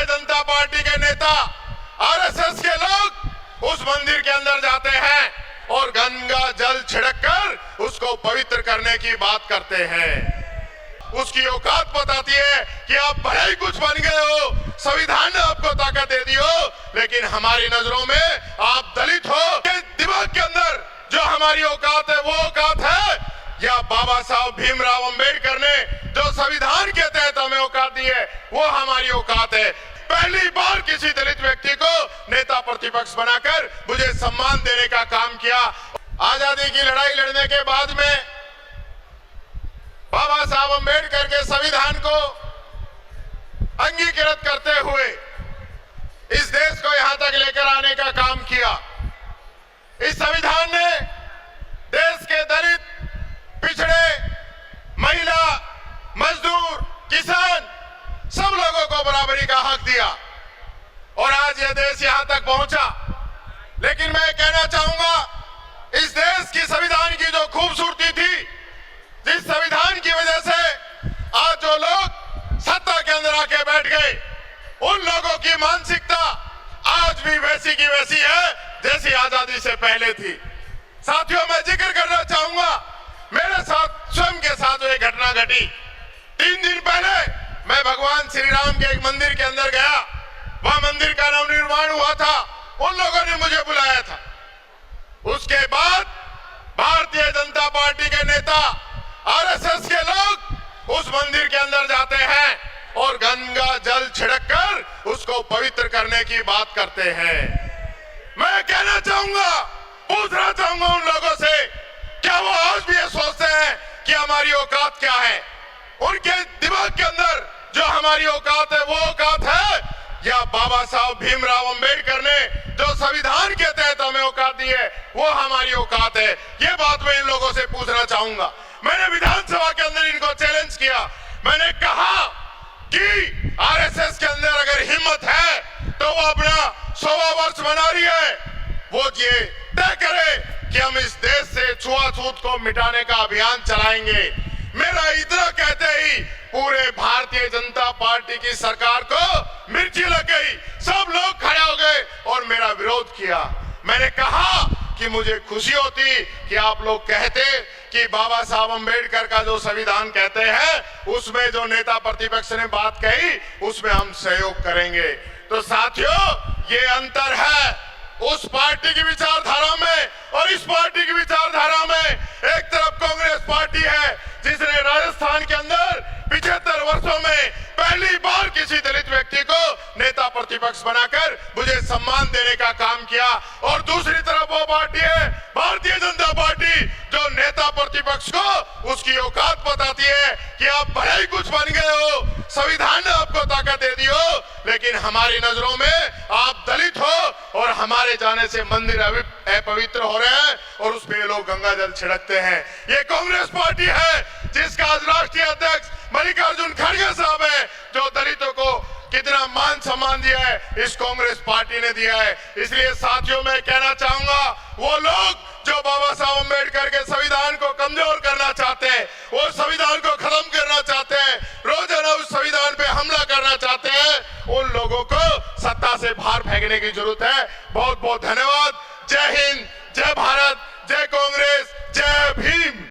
जनता party के नेता, RSS के लोग उस मंदिर के अंदर जाते हैं और गंगा जल छिड़ककर उसको पवित्र करने की बात करते हैं। उसकी औकात बताती है कि आप भले ही कुछ बन गए हो, संविधान ने आपको ताकत दे दी हो, लेकिन हमारी नजरों में आप दलित हो। दिमाग के अंदर जो हमारी औकात है वो औकात है या बाबा साहब भीमराव अंबेडकर ने जो संविधान के तहत हमें औकात दी है वो हमारी औकात है। पहली बार किसी दलित व्यक्ति को नेता प्रतिपक्ष बनाकर मुझे सम्मान देने का काम किया। आजादी की लड़ाई लड़ने के बाद में बाबा साहब अंबेडकर के संविधान को अंगीकृत करते हुए इस देश को यहां तक लेकर आने का काम किया। इस संविधान ने देश के दलित, पिछड़े, महिला, मजदूर, किसान सब लोगों को बराबरी का हक दिया और आज यह देश यहां तक पहुंचा। लेकिन मैं कहना चाहूंगा, इस देश की संविधान की जो खूबसूरती थी, जिस संविधान की वजह से आज जो लोग सत्ता के अंदर आके बैठ गए, उन लोगों की मानसिकता आज भी वैसी की वैसी है जैसी आजादी से पहले थी। साथियों, मैं जिक्र करना चाहूंगा, मेरे साथ स्वयं के साथ जो एक घटना घटी। 3 दिन पहले मैं भगवान श्री राम के एक मंदिर के अंदर गया। वह मंदिर का नवनिर्माण हुआ था, उन लोगों ने मुझे बुलाया था। उसके बाद भारतीय जनता पार्टी के नेता, आरएसएस के लोग उस मंदिर के अंदर जाते हैं और गंगा जल छिड़ककर उसको पवित्र करने की बात करते हैं। मैं कहना चाहूंगा, पूछना चाहूंगा उन लोगों से, क्या वो आज भी ये सोचते हैं कि हमारी औकात क्या है? उनके दिमाग के अंदर जो हमारी औकात है वो औकात है या बाबा साहब भीमराव अंबेडकर ने जो संविधान के तहत हमें औकात दी है वो हमारी औकात है? ये बात मैं इन लोगों से पूछना चाहूंगा। मैंने विधानसभा के अंदर इनको चैलेंज किया। मैंने कहा कि आरएसएस के अंदर अगर हिम्मत है तो वो अपना 100वां वर्ष मना रही है, वो ये तय करे कि हम इस देश से छुआछूत को मिटाने का अभियान चलाएंगे। मेरा इतना कहते ही पूरे भारतीय जनता पार्टी की सरकार को मिर्ची लग गई। सब लोग खड़े हो गए और मेरा विरोध किया। मैंने कहा कि मुझे खुशी होती कि आप लोग कहते कि बाबा साहब अंबेडकर का जो संविधान कहते हैं उसमें जो नेता प्रतिपक्ष ने बात कही उसमें हम सहयोग करेंगे। तो साथियों, ये अंतर है उस पार्टी की विचारधारा में और इस पार्टी की विचारधारा में। एक तरफ कांग्रेस पार्टी है जिसने राजस्थान के अंदर 75 वर्षों में पहली बार किसी दलित व्यक्ति को नेता प्रतिपक्ष बनाकर मुझे सम्मान देने का काम किया, और दूसरी तरफ वो पार्टी है भारतीय जनता पार्टी जो नेता प्रतिपक्ष को उसकी औकात बताती है कि आप भले ही कुछ बन गए हो, संविधान ने आपको ताकत दे दी हो, लेकिन हमारी नजरों में आप दलित हो और हमारे जाने से मंदिर अपवित्र हो रहे हैं और उस पे लोग गंगा जल छिड़कते हैं। ये कांग्रेस पार्टी है जिसका आज राष्ट्रीय अध्यक्ष मल्लिकार्जुन खड़गे साहब है, जो दलितों को कितना मान सम्मान दिया है इस कांग्रेस पार्टी ने दिया है। इसलिए साथियों, मैं कहना चाहूंगा, वो लोग जो बाबा साहब अम्बेडकर के संविधान को कमजोर करना चाहते